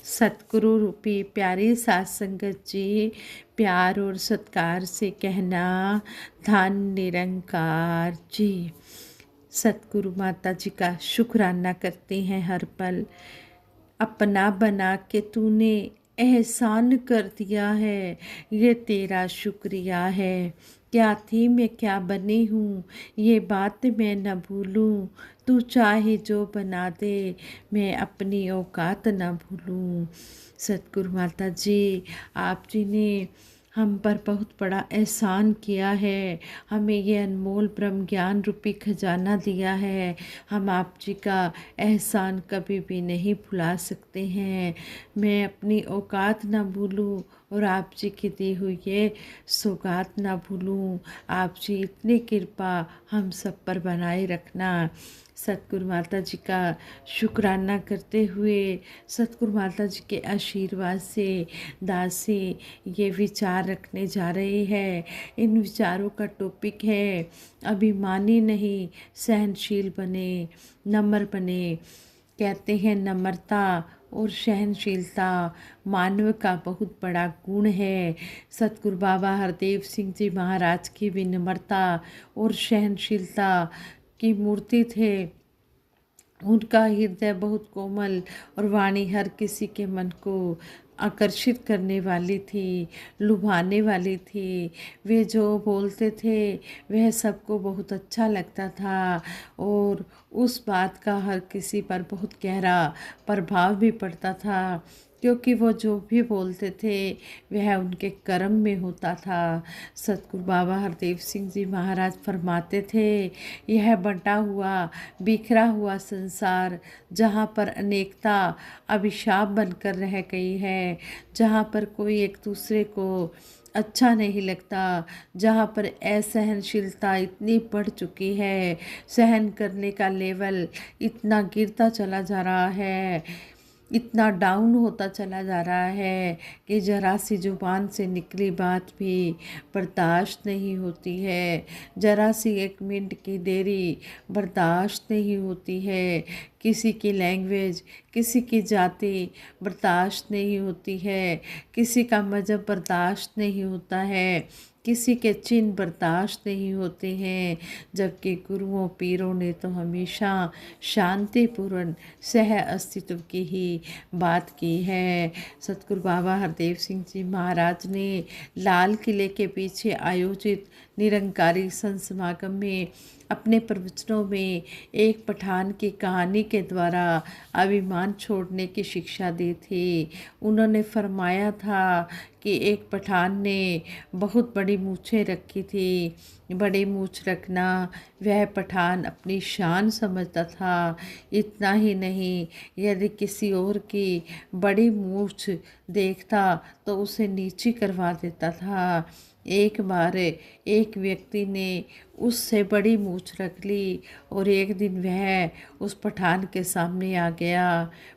सतगुरु रूपी प्यारी साध संगत जी, प्यार और सत्कार से कहना धन निरंकार जी। सतगुरु माता जी का शुक्राना करते हैं हर पल। अपना बना के तूने एहसान कर दिया है, ये तेरा शुक्रिया है। क्या थी मैं क्या बनी हूँ, ये बात मैं न भूलूँ। तू चाहे जो बना दे, मैं अपनी औकात न भूलूँ। सतगुरु माता जी, आप जी ने हम पर बहुत बड़ा एहसान किया है, हमें ये अनमोल ब्रह्म ज्ञान रूपी खजाना दिया है। हम आप जी का एहसान कभी भी नहीं भुला सकते हैं। मैं अपनी औकात ना भूलूं और आप जी की दी हुई ये सौगात ना भूलूं। आप जी इतनी कृपा हम सब पर बनाए रखना। सतगुरु माता जी का शुक्राना करते हुए सतगुरु माता जी के आशीर्वाद से दासी ये विचार रखने जा रही है। इन विचारों का टॉपिक है अभिमानी नहीं, सहनशील बने, नम्र बने। कहते हैं नम्रता और सहनशीलता मानव का बहुत बड़ा गुण है। सतगुरु बाबा हरदेव सिंह जी महाराज की विनम्रता और सहनशीलता की मूर्ति थे। उनका हृदय बहुत कोमल और वाणी हर किसी के मन को आकर्षित करने वाली थी, लुभाने वाली थी। वे जो बोलते थे वह सबको बहुत अच्छा लगता था और उस बात का हर किसी पर बहुत गहरा प्रभाव भी पड़ता था, क्योंकि वो जो भी बोलते थे वह उनके कर्म में होता था। सतगुरु बाबा हरदेव सिंह जी महाराज फरमाते थे, यह बंटा हुआ बिखरा हुआ संसार जहाँ पर अनेकता अभिशाप बनकर रह गई है, जहाँ पर कोई एक दूसरे को अच्छा नहीं लगता, जहाँ पर असहनशीलता इतनी बढ़ चुकी है, सहन करने का लेवल इतना गिरता चला जा रहा है, इतना डाउन होता चला जा रहा है कि जरा सी जुबान से निकली बात भी बर्दाश्त नहीं होती है। जरा सी एक मिनट की देरी बर्दाश्त नहीं होती है। किसी की लैंग्वेज, किसी की जाति बर्दाश्त नहीं होती है, किसी का मज़हब बर्दाश्त नहीं होता है, किसी के चिन्ह बर्दाश्त नहीं होते हैं। जबकि गुरुओं पीरों ने तो हमेशा शांतिपूर्ण सह अस्तित्व की ही बात की है। सतगुरु बाबा हरदेव सिंह जी महाराज ने लाल किले के पीछे आयोजित निरंकारी संत समागम में अपने प्रवचनों में एक पठान की कहानी के द्वारा अभिमान छोड़ने की शिक्षा दी थी। उन्होंने फरमाया था कि एक पठान ने बहुत बड़ी मूछें रखी थी। बड़ी मूछ रखना वह पठान अपनी शान समझता था। इतना ही नहीं, यदि किसी और की बड़ी मूछ देखता तो उसे नीची करवा देता था। एक बार एक व्यक्ति ने उससे बड़ी मूछ रख ली और एक दिन वह उस पठान के सामने आ गया।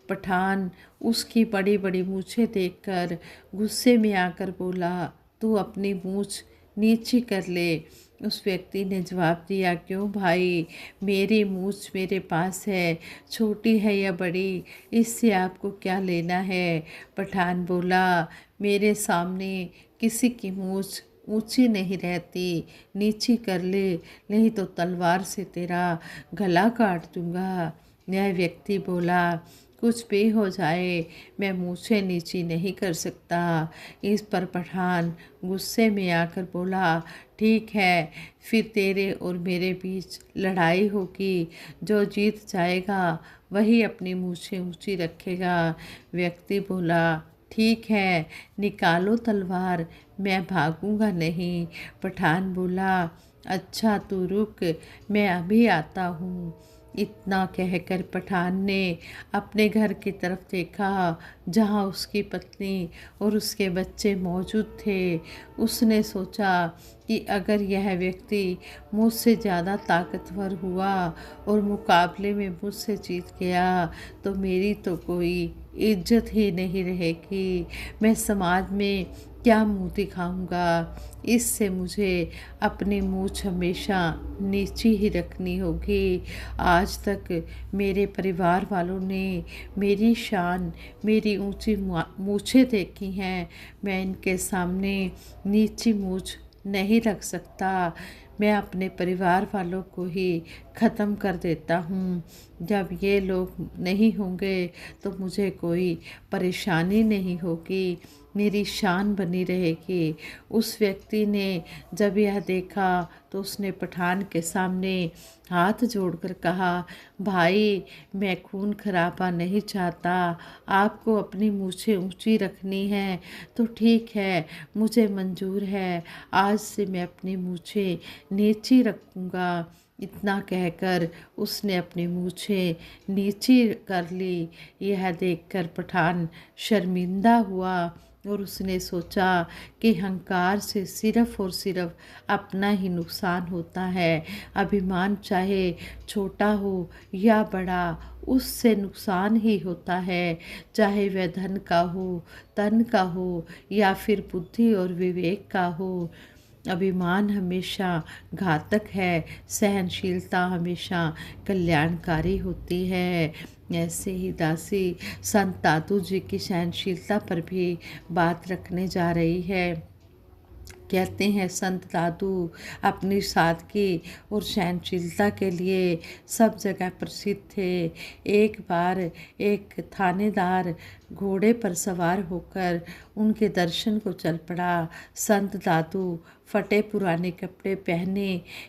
पठान उसकी बड़ी बड़ी मूछें देखकर गुस्से में आकर बोला, तू अपनी मूछ नीची कर ले। उस व्यक्ति ने जवाब दिया, क्यों भाई, मेरी मूछ मेरे पास है, छोटी है या बड़ी, इससे आपको क्या लेना है। पठान बोला, मेरे सामने किसी की मूछ ऊंची नहीं रहती, नीची कर ले, नहीं तो तलवार से तेरा गला काट दूंगा। यह व्यक्ति बोला, कुछ भी हो जाए, मैं मूछें नीची नहीं कर सकता। इस पर पठान गुस्से में आकर बोला, ठीक है, फिर तेरे और मेरे बीच लड़ाई होगी, जो जीत जाएगा वही अपनी मूछें ऊंची रखेगा। व्यक्ति बोला, ठीक है, निकालो तलवार, मैं भागूंगा नहीं। पठान बोला, अच्छा तू रुक, मैं अभी आता हूँ। इतना कहकर पठान ने अपने घर की तरफ देखा जहाँ उसकी पत्नी और उसके बच्चे मौजूद थे। उसने सोचा कि अगर यह व्यक्ति मुझसे ज़्यादा ताकतवर हुआ और मुकाबले में मुझसे जीत गया तो मेरी तो कोई इज्जत ही नहीं रहेगी। मैं समाज में क्या मुंह दिखाऊंगा। इससे मुझे अपनी मूछ हमेशा नीची ही रखनी होगी। आज तक मेरे परिवार वालों ने मेरी शान, मेरी ऊंची मूछें देखी हैं। मैं इनके सामने नीची मूछ नहीं रख सकता। मैं अपने परिवार वालों को ही ख़त्म कर देता हूँ। जब ये लोग नहीं होंगे तो मुझे कोई परेशानी नहीं होगी, मेरी शान बनी रहेगी। उस व्यक्ति ने जब यह देखा तो उसने पठान के सामने हाथ जोड़कर कहा, भाई मैं खून खराबा नहीं चाहता, आपको अपनी मूछें ऊंची रखनी है तो ठीक है, मुझे मंजूर है। आज से मैं अपनी मूछें नीची रखूँगा। इतना कहकर उसने अपनी मूछें नीची कर ली। यह देखकर पठान शर्मिंदा हुआ और उसने सोचा कि अहंकार से सिर्फ और सिर्फ अपना ही नुकसान होता है। अभिमान चाहे छोटा हो या बड़ा, उससे नुकसान ही होता है। चाहे वह धन का हो, तन का हो या फिर बुद्धि और विवेक का हो। अभिमान हमेशा घातक है, सहनशीलता हमेशा कल्याणकारी होती है। ऐसे ही दासी संत दादू जी की सहनशीलता पर भी बात रखने जा रही है। कहते हैं संत दादू अपनी सादगी और सहनशीलता के लिए सब जगह प्रसिद्ध थे। एक बार एक थानेदार घोड़े पर सवार होकर उनके दर्शन को चल पड़ा। संत दादू फटे पुराने कपड़े पहने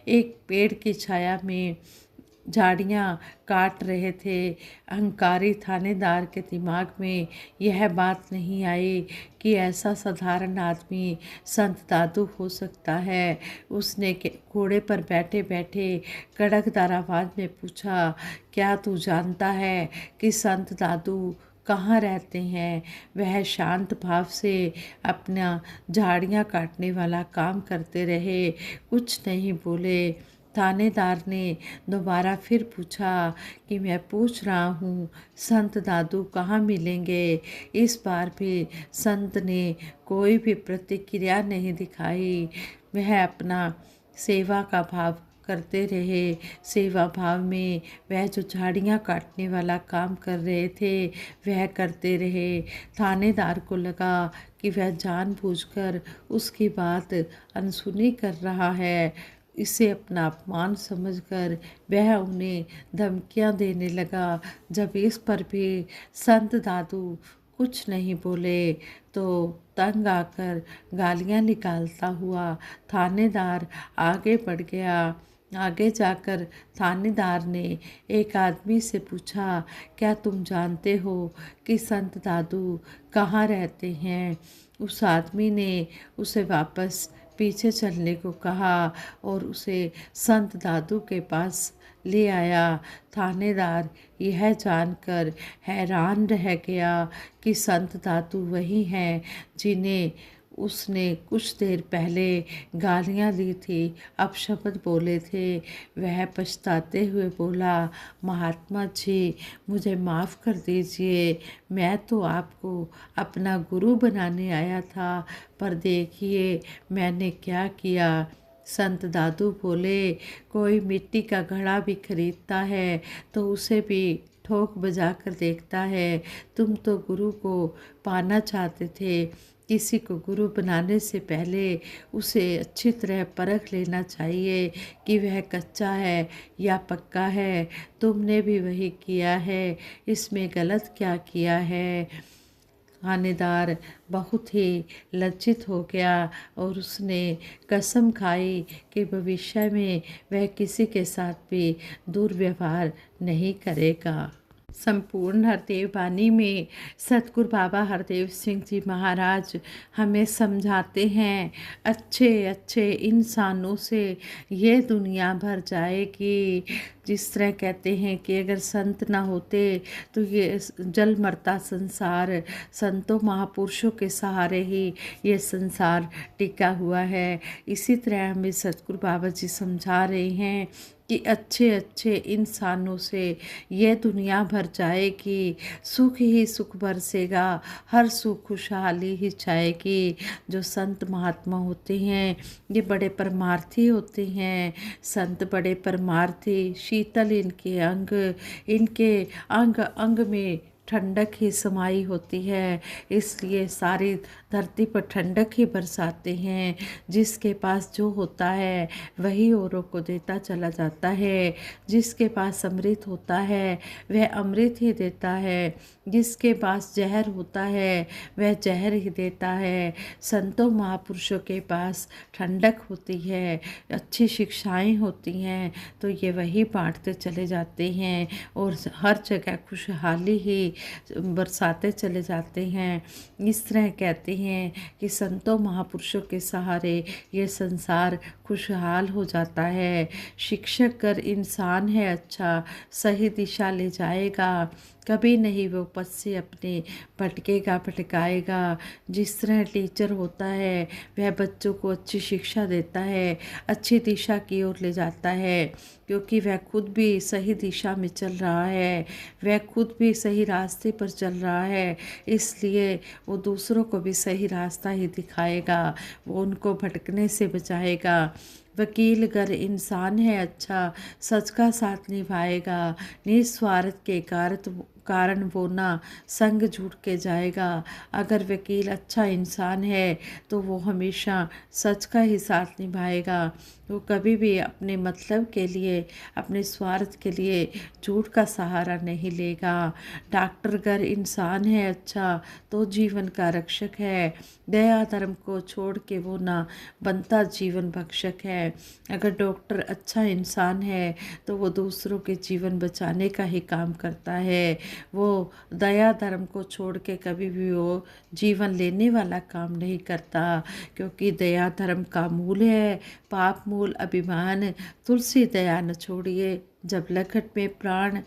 एक पेड़ की छाया में झाड़ियाँ काट रहे थे। अहंकारी थानेदार के दिमाग में यह बात नहीं आई कि ऐसा साधारण आदमी संत दादू हो सकता है। उसने घोड़े पर बैठे बैठे कड़कदार आवाज़ में पूछा, क्या तू जानता है कि संत दादू कहाँ रहते हैं? वह शांत भाव से अपना झाड़ियाँ काटने वाला काम करते रहे, कुछ नहीं बोले। थानेदार ने दोबारा फिर पूछा कि मैं पूछ रहा हूँ संत दादू कहाँ मिलेंगे? इस बार भी संत ने कोई भी प्रतिक्रिया नहीं दिखाई। वह अपना सेवा का भाव करते रहे। सेवा भाव में वह जो झाड़ियाँ काटने वाला काम कर रहे थे वह करते रहे। थानेदार को लगा कि वह जानबूझकर उसकी बात अनसुनी कर रहा है। इसे अपना अपमान समझकर वह उन्हें धमकियां देने लगा। जब इस पर भी संत दादू कुछ नहीं बोले तो तंग आकर गालियां निकालता हुआ थानेदार आगे बढ़ गया। आगे जाकर थानेदार ने एक आदमी से पूछा, क्या तुम जानते हो कि संत दादू कहाँ रहते हैं? उस आदमी ने उसे वापस पीछे चलने को कहा और उसे संत दादू के पास ले आया। थानेदार यह जानकर हैरान रह गया कि संत दादू वही हैं जिन्हें उसने कुछ देर पहले गालियाँ दी थी, अपशब्द बोले थे। वह पछताते हुए बोला, महात्मा जी मुझे माफ़ कर दीजिए, मैं तो आपको अपना गुरु बनाने आया था, पर देखिए मैंने क्या किया। संत दादू बोले, कोई मिट्टी का घड़ा भी खरीदता है तो उसे भी ठोक बजा कर देखता है। तुम तो गुरु को पाना चाहते थे। किसी को गुरु बनाने से पहले उसे अच्छी तरह परख लेना चाहिए कि वह कच्चा है या पक्का है। तुमने भी वही किया है, इसमें गलत क्या किया है? थानेदार बहुत ही लज्जित हो गया और उसने कसम खाई कि भविष्य में वह किसी के साथ भी दुर्व्यवहार नहीं करेगा। संपूर्ण हरदेव वाणी में सतगुरु बाबा हरदेव सिंह जी महाराज हमें समझाते हैं, अच्छे अच्छे इंसानों से ये दुनिया भर जाएगी। जिस तरह कहते हैं कि अगर संत ना होते तो ये जल मरता संसार, संतों महापुरुषों के सहारे ही ये संसार टिका हुआ है। इसी तरह हमें सतगुरु बाबा जी समझा रहे हैं कि अच्छे अच्छे इंसानों से यह दुनिया भर जाएगी, सुख ही सुख बरसेगा, हर सुख खुशहाली ही छाएगी। जो संत महात्मा होते हैं ये बड़े परमार्थी होते हैं। संत बड़े परमार्थी, शीतल इनके अंग अंग में ठंडक ही समाई होती है, इसलिए सारी धरती पर ठंडक ही बरसाते हैं। जिसके पास जो होता है वही औरों को देता चला जाता है। जिसके पास अमृत होता है वह अमृत ही देता है। जिसके पास जहर होता है वह जहर ही देता है। संतों महापुरुषों के पास ठंडक होती है, अच्छी शिक्षाएं होती हैं, तो ये वही बांटते चले जाते हैं और हर जगह खुशहाली ही बरसाते चले जाते हैं। इस तरह कहते हैं कि संतों महापुरुषों के सहारे ये संसार खुशहाल हो जाता है। शिक्षक अगर इंसान है अच्छा, सही दिशा ले जाएगा, कभी नहीं वो पथ से अपने भटकेगा भटकाएगा। जिस तरह टीचर होता है वह बच्चों को अच्छी शिक्षा देता है, अच्छी दिशा की ओर ले जाता है, क्योंकि वह खुद भी सही दिशा में चल रहा है, वह खुद भी सही रास्ते पर चल रहा है, इसलिए वो दूसरों को भी सही रास्ता ही दिखाएगा, वो उनको भटकने से बचाएगा। वकील अगर इंसान है अच्छा, सच का साथ निभाएगा, निस्वार्थ के कारण वो ना संग झूठ के जाएगा। अगर वकील अच्छा इंसान है तो वो हमेशा सच का ही साथ निभाएगा, वो कभी भी अपने मतलब के लिए, अपने स्वार्थ के लिए झूठ का सहारा नहीं लेगा। डॉक्टर अगर इंसान है अच्छा तो जीवन का रक्षक है, दया धर्म को छोड़ के वो ना बनता जीवन भक्षक है। अगर डॉक्टर अच्छा इंसान है तो वो दूसरों के जीवन बचाने का ही काम करता है, वो दया धर्म को छोड़ के कभी भी वो जीवन लेने वाला काम नहीं करता, क्योंकि दया धर्म का मूल है, पाप मूल अभिमान, तुलसी दया न छोड़िए जब लखट में प्राण।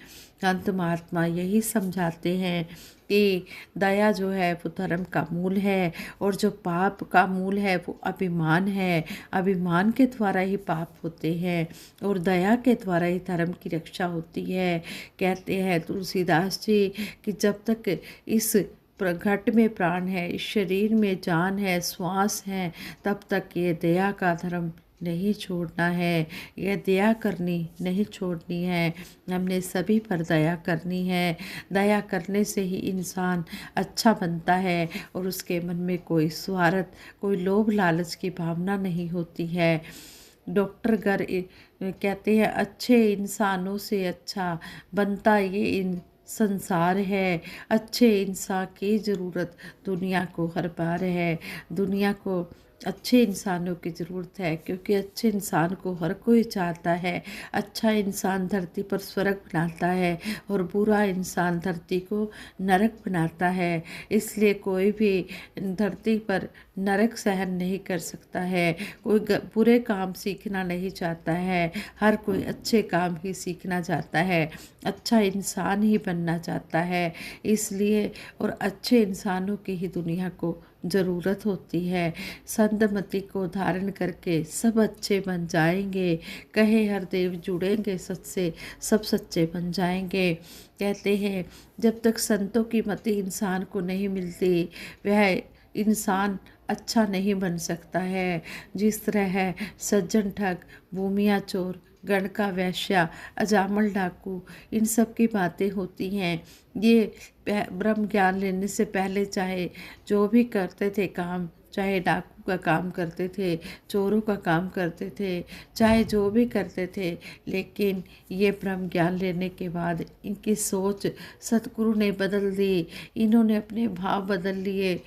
संत महात्मा यही समझाते हैं कि दया जो है वो धर्म का मूल है, और जो पाप का मूल है वो अभिमान है। अभिमान के द्वारा ही पाप होते हैं और दया के द्वारा ही धर्म की रक्षा होती है। कहते हैं तुलसीदास जी कि जब तक इस घट में प्राण है, इस शरीर में जान है, श्वास है, तब तक ये दया का धर्म नहीं छोड़ना है, यह दया करनी नहीं छोड़नी है। हमने सभी पर दया करनी है। दया करने से ही इंसान अच्छा बनता है और उसके मन में कोई स्वार्थ, कोई लोभ लालच की भावना नहीं होती है। डॉक्टर घर कहते हैं अच्छे इंसानों से अच्छा बनता ये संसार है। अच्छे इंसान की ज़रूरत दुनिया को हर बार है। दुनिया को अच्छे इंसानों की ज़रूरत है, क्योंकि अच्छे इंसान को हर कोई चाहता है। अच्छा इंसान धरती पर स्वर्ग बनाता है और बुरा इंसान धरती को नरक बनाता है। इसलिए कोई भी धरती पर नरक सहन नहीं कर सकता है, कोई बुरे काम सीखना नहीं चाहता है, हर कोई अच्छे काम ही सीखना चाहता है, अच्छा इंसान ही बनना चाहता है। इसलिए और अच्छे इंसानों की ही दुनिया को ज़रूरत होती है। संतमति को धारण करके सब अच्छे बन जाएंगे, कहे हर देव जुड़ेंगे सच से, सब सच्चे बन जाएंगे। कहते हैं जब तक संतों की मति इंसान को नहीं मिलती वह इंसान अच्छा नहीं बन सकता है। जिस तरह है सज्जन ठग, भूमिया चोर, गणका वैश्या, अजामल डाकू, इन सब की बातें होती हैं। ये ब्रह्म ज्ञान लेने से पहले चाहे जो भी करते थे काम, चाहे डाकू का काम करते थे, चोरों का काम करते थे, चाहे जो भी करते थे, लेकिन ये ब्रह्म ज्ञान लेने के बाद इनकी सोच सतगुरु ने बदल दी। इन्होंने अपने भाव बदल लिए,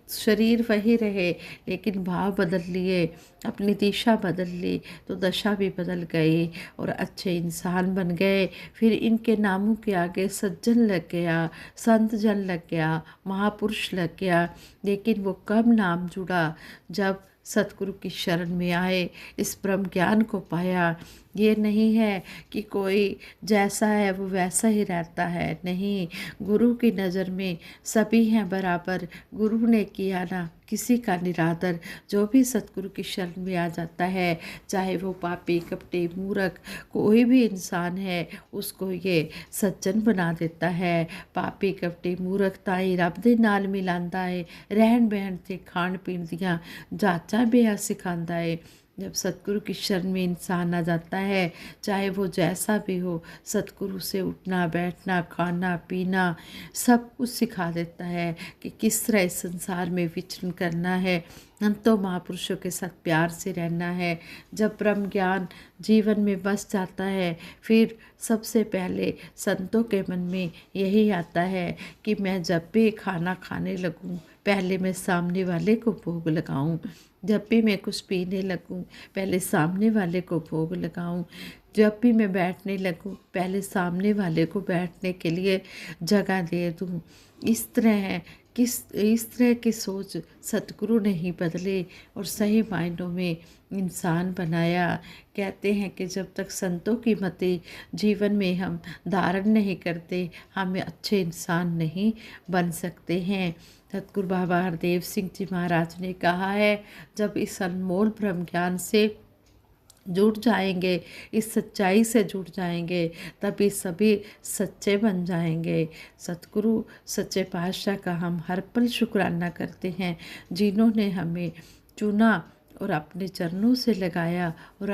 शरीर वही रहे लेकिन भाव बदल लिए, अपनी दिशा बदल ली, तो दशा भी बदल गई और अच्छे इंसान बन गए। फिर इनके नामों के आगे सज्जन लग गया, संत जन लग गया, महापुरुष लग गया। लेकिन वो कब नाम जुड़ा? जब सतगुरु की शरण में आए, इस ब्रह्म ज्ञान को पाया। ये नहीं है कि कोई जैसा है वो वैसा ही रहता है, नहीं, गुरु की नज़र में सभी हैं बराबर। गुरु ने किया ना किसी का निरादर। जो भी सतगुरु की शरण में आ जाता है, चाहे वो पापी कपटी मूर्ख कोई भी इंसान है, उसको ये सज्जन बना देता है। पापी कपटी मूर्ख ताई रब दे नाल मिलांदा है, रहन बहन ते खाण पीण दियां जाचां बेआ सिखांदा है। जब सतगुरु की शरण में इंसान आ जाता है, चाहे वो जैसा भी हो, सतगुरु से उठना बैठना खाना पीना सब कुछ सिखा देता है कि किस तरह इस संसार में विचरण करना है, संतों महापुरुषों के साथ प्यार से रहना है। जब ब्रह्म ज्ञान जीवन में बस जाता है, फिर सबसे पहले संतों के मन में यही आता है कि मैं जब भी खाना खाने लगूं, पहले मैं सामने वाले को भोग लगाऊं। जब भी मैं कुछ पीने लगूं, पहले सामने वाले को भोग लगाऊं। जब भी मैं बैठने लगूं, पहले सामने वाले को बैठने के लिए जगह दे दूं। इस तरह की सोच सतगुरु ने ही बदले और सही मायनों में इंसान बनाया। कहते हैं कि जब तक संतों की मति जीवन में हम धारण नहीं करते, हम अच्छे इंसान नहीं बन सकते हैं। सतगुरु बाबा हरदेव सिंह जी महाराज ने कहा है, जब इस अनमोल ब्रह्म ज्ञान से जुड़ जाएंगे, इस सच्चाई से जुड़ जाएंगे, तभी सभी सच्चे बन जाएंगे। सतगुरु सच्चे पातशाह का हम हर पल शुक्राना करते हैं, जिन्होंने हमें चुना और अपने चरणों से लगाया और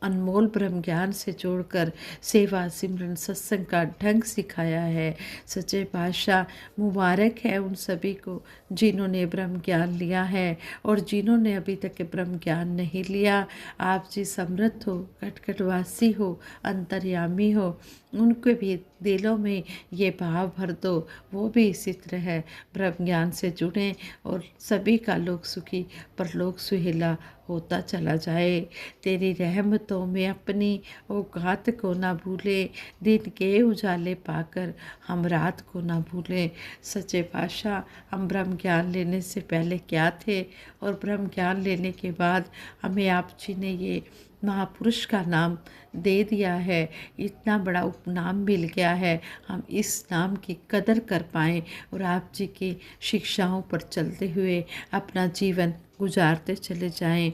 अनमोल ब्रह्म ज्ञान से जोड़कर सेवा सिमरन सत्संग का ढंग सिखाया है। सच्चे पातशाह मुबारक है उन सभी को जिन्होंने ब्रह्म ज्ञान लिया है, और जिन्होंने अभी तक ब्रह्म ज्ञान नहीं लिया, आप जी समर्थ हो, कटकटवासी हो, अंतर्यामी हो, उनके भी दिलों में ये भाव भर दो, वो भी इसी तरह है ब्रह्म ज्ञान से जुड़ें और सभी का लोक सुखी परलोक सुहेला होता चला जाए। तेरी रहमतों में अपनी औकात को ना भूले, दिन के उजाले पाकर हम रात को ना भूलें। सच्चे पातशाह, हम ब्रह्म ज्ञान लेने से पहले क्या थे और ब्रह्म ज्ञान लेने के बाद हमें आप जी ने ये महापुरुष का नाम दे दिया है, इतना बड़ा उपनाम मिल गया है, हम इस नाम की कदर कर पाएँ और आप जी की शिक्षाओं पर चलते हुए अपना जीवन गुजारते चले जाएं।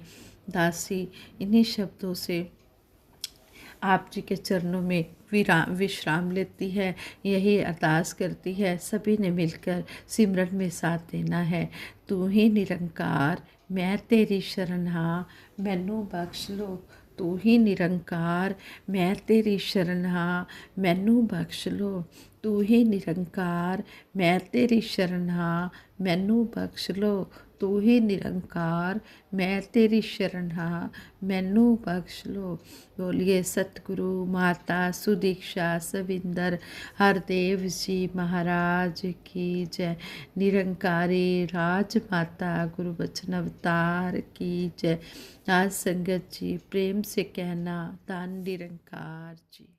दासी इन्हीं शब्दों से आप जी के चरणों में विश्राम लेती है, यही अरदास करती है, सभी ने मिलकर सिमरन में साथ देना है। तू ही निरंकार मैं तेरी शरण हाँ, मैनू बख्श लो। तू ही निरंकार मैं तेरी शरण हाँ, मैनू बख्श लो। तू ही निरंकार मैं तेरी शरण हाँ, मैनू बख्श लो। तू ही निरंकार मैं तेरी शरण हाँ, मैनू बख्श लो। बोलिए सतगुरु माता सुदीक्षा सविंदर हरदेव जी महाराज की जय। निरंकारी राज माता गुरु बचन अवतार की जय। आज संगत जी प्रेम से कहना धन निरंकार जी।